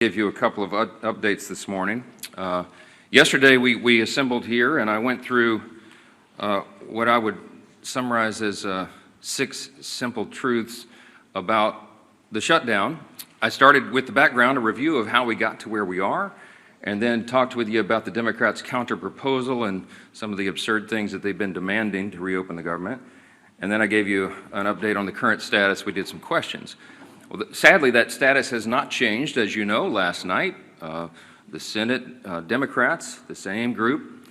Give you a couple of updates this morning. Yesterday we assembled here and I went through what I would summarize as 6 simple truths about the shutdown. I started with the background, a review of how we got to where we are, and then talked with you about the Democrats' counter-proposal and some of the absurd things that they've been demanding to reopen the government. And then I gave you an update on the current status. We did some questions. Well, sadly, that status has not changed. As you know, last night, the Senate Democrats, the same group,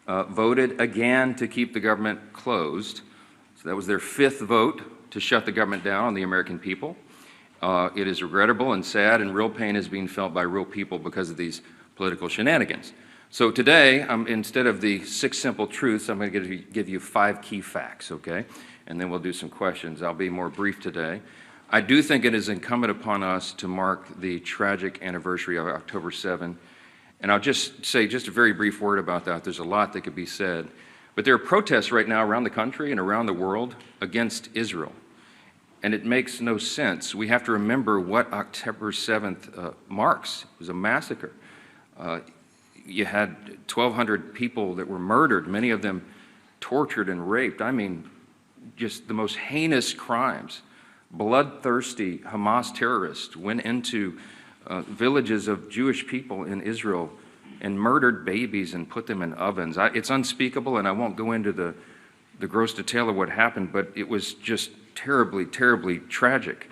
voted again to keep the government closed. So that was their 5th vote to shut the government down on the American people. It is regrettable and sad, and real pain is being felt by real people because of these political shenanigans. So today, instead of the 6 simple truths, I'm going to give you 5 key facts, okay? And then we'll do some questions. I'll be more brief today. I do think it is incumbent upon us to mark the tragic anniversary of October 7. And I'll just say just a very brief word about that. There's a lot that could be said. But there are protests right now around the country and around the world against Israel. And it makes no sense. We have to remember what October 7th marks. It was a massacre. You had 1,200 people that were murdered, many of them tortured and raped. I mean, just the most heinous crimes. Bloodthirsty Hamas terrorists went into villages of Jewish people in Israel and murdered babies and put them in ovens. It's unspeakable, and I won't go into the gross detail of what happened, but it was just terribly, terribly tragic.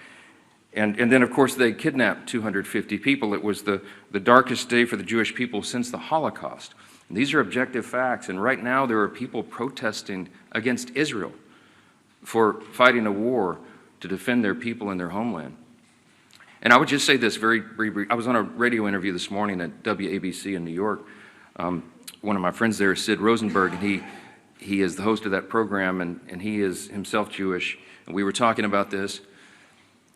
And then, of course, they kidnapped 250 people. It was the darkest day for the Jewish people since the Holocaust. And these are objective facts, and right now there are people protesting against Israel for fighting a war to defend their people and their homeland. And I would just say this very brief. I was on a radio interview this morning at WABC in New York. One of my friends there is Sid Rosenberg, and he is the host of that program, and he is himself Jewish. And we were talking about this,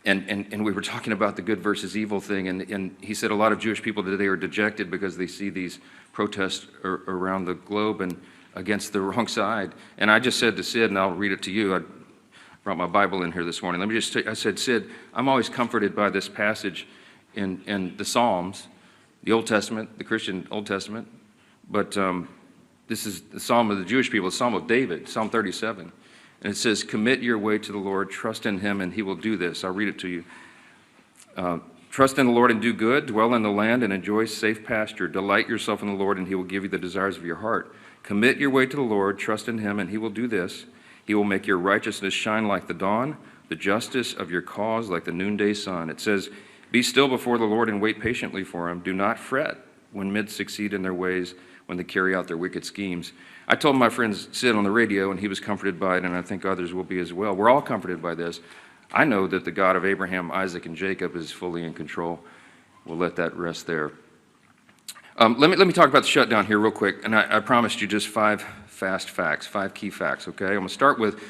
and we were talking about the good versus evil thing, and he said a lot of Jewish people today are dejected because they see these protests around the globe and against the wrong side. And I just said to Sid, and I'll read it to you, I brought my Bible in here this morning. Let me just say, I said, Sid, I'm always comforted by this passage in the Psalms, the Old Testament, the Christian Old Testament, but this is the Psalm of the Jewish people, the Psalm of David, Psalm 37. And it says, commit your way to the Lord, trust in him, and he will do this. I'll read it to you. Trust in the Lord and do good, dwell in the land and enjoy safe pasture. Delight yourself in the Lord, and he will give you the desires of your heart. Commit your way to the Lord, trust in him, and he will do this. He will make your righteousness shine like the dawn, the justice of your cause like the noonday sun. It says, be still before the Lord and wait patiently for him. Do not fret when men succeed in their ways, when they carry out their wicked schemes. I told my friend Sid on the radio, and he was comforted by it, and I think others will be as well. We're all comforted by this. I know that the God of Abraham, Isaac, and Jacob is fully in control. We'll let that rest there. Let me talk about the shutdown here real quick, and I promised you just 5 fast facts, 5 key facts, okay? I'm going to start with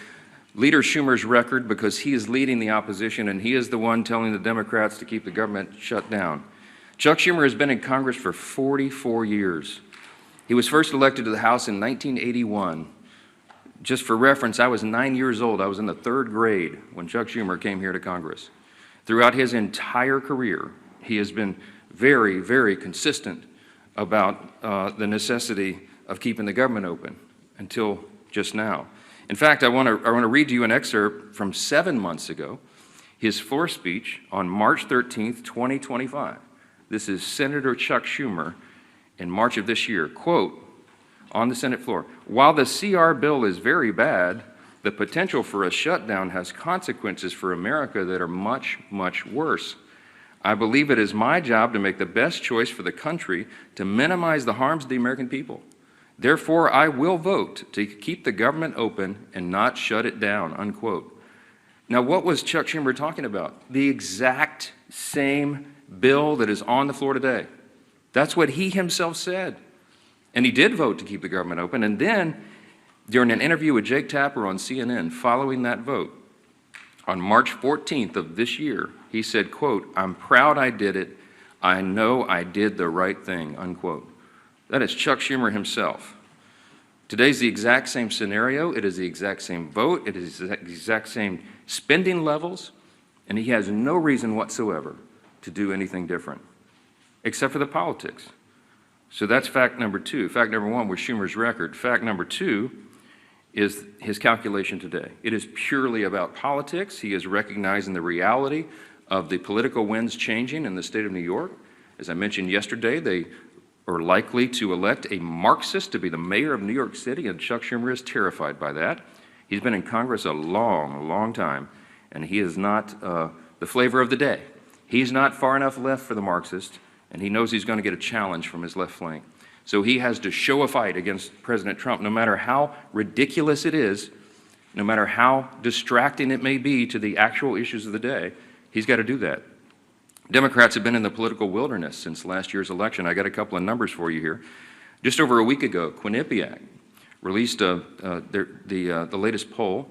Leader Schumer's record because he is leading the opposition, and he is the one telling the Democrats to keep the government shut down. Chuck Schumer has been in Congress for 44 years. He was first elected to the House in 1981. Just for reference, I was 9 years old. I was in the 3rd grade when Chuck Schumer came here to Congress. Throughout his entire career, he has been very, very consistent about the necessity of keeping the government open until just now. In fact, I want to read to you an excerpt from 7 months ago, his floor speech on March 13th, 2025. This is Senator Chuck Schumer in March of this year. Quote, on the Senate floor, while the CR bill is very bad, the potential for a shutdown has consequences for America that are much, much worse. I believe it is my job to make the best choice for the country to minimize the harms of the American people. Therefore, I will vote to keep the government open and not shut it down, unquote. Now, what was Chuck Schumer talking about? The exact same bill that is on the floor today. That's what he himself said. And he did vote to keep the government open. And then, during an interview with Jake Tapper on CNN following that vote, on March 14th of this year, he said, quote, I'm proud I did it. I know I did the right thing, unquote. That is Chuck Schumer himself. Today's the exact same scenario. It is the exact same vote. It is the exact same spending levels. And he has no reason whatsoever to do anything different. except for the politics. So that's fact number two. Fact number one was Schumer's record. Fact number two is his calculation today. It is purely about politics. He is recognizing the reality of the political winds changing in the state of New York. As I mentioned yesterday, they are likely to elect a Marxist to be the mayor of New York City, and Chuck Schumer is terrified by that. He's been in Congress a long time, and he is not the flavor of the day. He's not far enough left for the Marxist, and he knows he's going to get a challenge from his left flank. So he has to show a fight against President Trump, no matter how ridiculous it is, no matter how distracting it may be to the actual issues of the day. He's got to do that. Democrats have been in the political wilderness since last year's election. I got a couple of numbers for you here. Just over a week ago, Quinnipiac released the latest poll,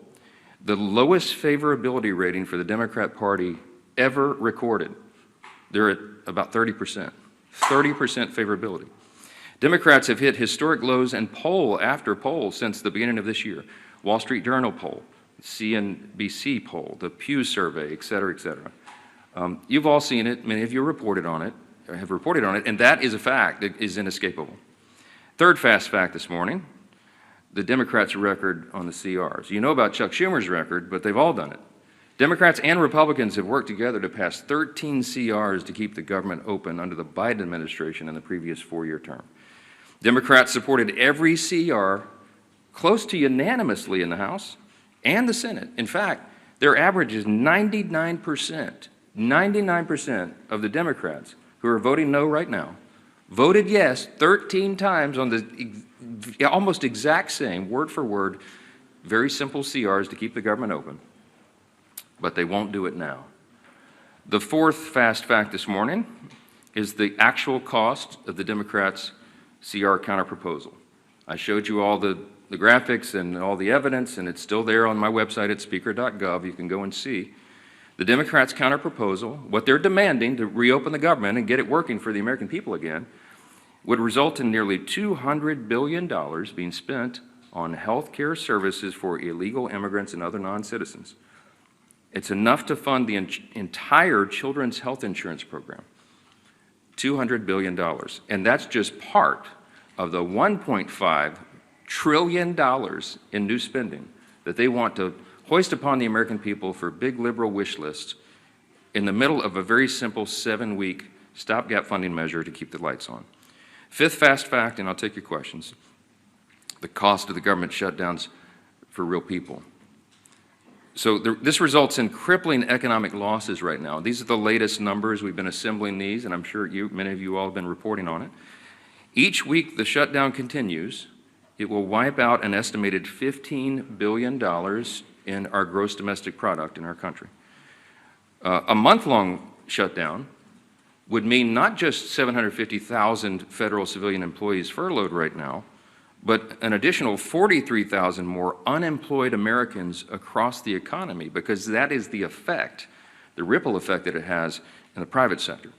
the lowest favorability rating for the Democrat Party ever recorded. They're at about 30%. 30% favorability. Democrats have hit historic lows in poll after poll since the beginning of this year. Wall Street Journal poll, CNBC poll, the Pew survey, et cetera, et cetera. You've all seen it. Many of you reported on it, or have reported on it, and that is a fact that is inescapable. Third fast fact this morning, the Democrats' record on the CRs. You know about Chuck Schumer's record, but they've all done it. Democrats and Republicans have worked together to pass 13 CRs to keep the government open under the Biden administration in the previous four-year term. Democrats supported every CR close to unanimously in the House and the Senate. In fact, their average is 99%. 99% of the Democrats who are voting no right now voted yes 13 times on the almost exact same, word for word, very simple CRs to keep the government open. But they won't do it now. The fourth fast fact this morning is the actual cost of the Democrats' CR counterproposal. I showed you all the graphics and all the evidence, and it's still there on my website at speaker.gov. You can go and see. The Democrats' counterproposal, what they're demanding to reopen the government and get it working for the American people again, would result in nearly $200 billion being spent on health care services for illegal immigrants and other non-citizens. It's enough to fund the entire children's health insurance program, $200 billion. And that's just part of the $1.5 trillion in new spending that they want to hoist upon the American people for big liberal wish lists in the middle of a very simple 7-week stopgap funding measure to keep the lights on. Fifth fast fact, and I'll take your questions, the cost of the government shutdowns for real people. So this results in crippling economic losses right now. These are the latest numbers. We've been assembling these, and I'm sure many of you all have been reporting on it. Each week the shutdown continues, it will wipe out an estimated $15 billion in our gross domestic product in our country. A month-long shutdown would mean not just 750,000 federal civilian employees furloughed right now, but an additional 43,000 more unemployed Americans across the economy, because that is the effect, the ripple effect that it has in the private sector.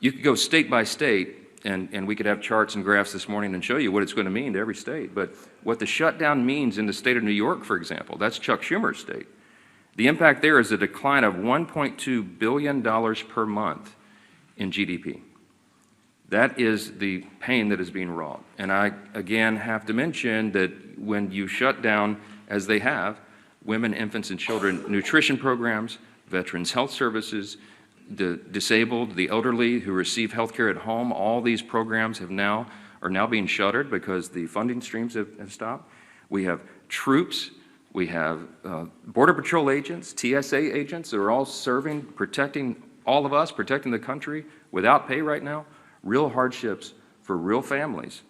You could go state by state, and we could have charts and graphs this morning and show you what it's going to mean to every state, but what the shutdown means in the state of New York, for example, that's Chuck Schumer's state. The impact there is a decline of $1.2 billion per month in GDP. That is the pain that is being wrought. And I, again, have to mention that when you shut down, as they have, women, infants, and children nutrition programs, veterans health services, the disabled, the elderly who receive health care at home, all these programs are now being shuttered because the funding streams have stopped. We have troops, we have Border Patrol agents, TSA agents that are all serving, protecting all of us, protecting the country without pay right now. Real hardships for real families,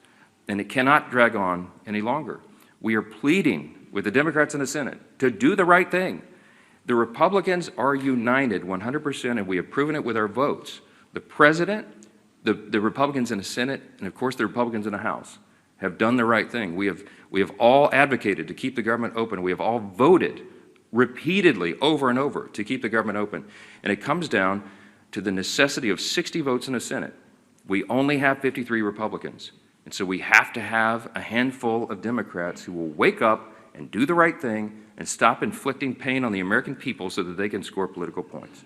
and it cannot drag on any longer. We are pleading with the Democrats in the Senate to do the right thing. The Republicans are united 100%, and we have proven it with our votes. The President, the Republicans in the Senate, and of course the Republicans in the House have done the right thing. We have all advocated to keep the government open. We have all voted repeatedly over and over to keep the government open. And it comes down to the necessity of 60 votes in the Senate. We only have 53 Republicans, and so we have to have a handful of Democrats who will wake up and do the right thing and stop inflicting pain on the American people so that they can score political points.